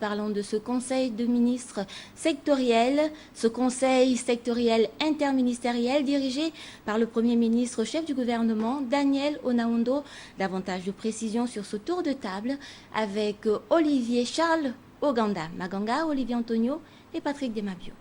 Parlons de ce conseil de ministres sectoriel, ce conseil sectoriel interministériel dirigé par le Premier ministre chef du gouvernement, Daniel Onaondo. Davantage de précisions sur ce tour de table avec Olivier Charles Oganda, Maganga, Olivier Antonio et Patrick Demabio.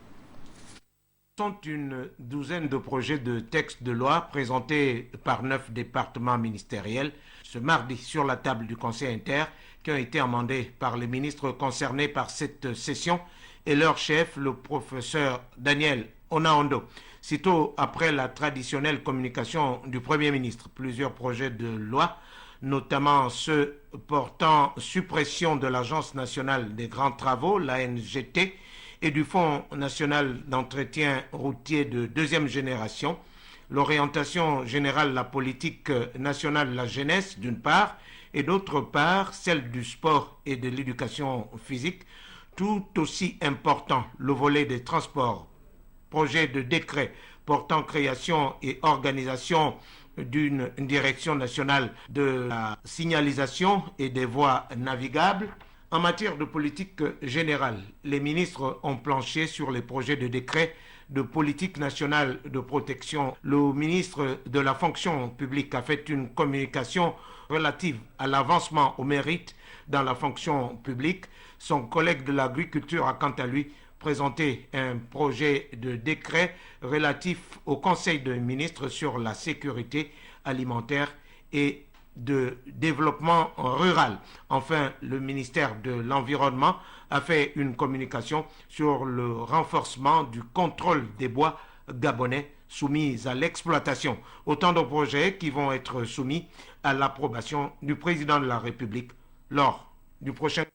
Sont une douzaine de projets de textes de loi présentés par 9 départements ministériels ce mardi sur la table du Conseil inter qui ont été amendés par les ministres concernés par cette session et leur chef, le professeur Daniel Onaondo. Sitôt après la traditionnelle communication du Premier ministre, plusieurs projets de loi, notamment ceux portant suppression de l'Agence nationale des grands travaux, l'ANGT, et du Fonds national d'entretien routier de deuxième génération, l'orientation générale de la politique nationale de la jeunesse d'une part, et d'autre part celle du sport et de l'éducation physique, tout aussi important, le volet des transports. Projet de décret portant création et organisation d'une direction nationale de la signalisation et des voies navigables. En matière de politique générale, les ministres ont planché sur les projets de décret de politique nationale de protection. Le ministre de la fonction publique a fait une communication relative à l'avancement au mérite dans la fonction publique. Son collègue de l'agriculture a quant à lui présenté un projet de décret relatif au Conseil des ministres sur la sécurité alimentaire et de développement rural. Enfin, le ministère de l'Environnement a fait une communication sur le renforcement du contrôle des bois gabonais soumis à l'exploitation. Autant de projets qui vont être soumis à l'approbation du président de la République lors du prochain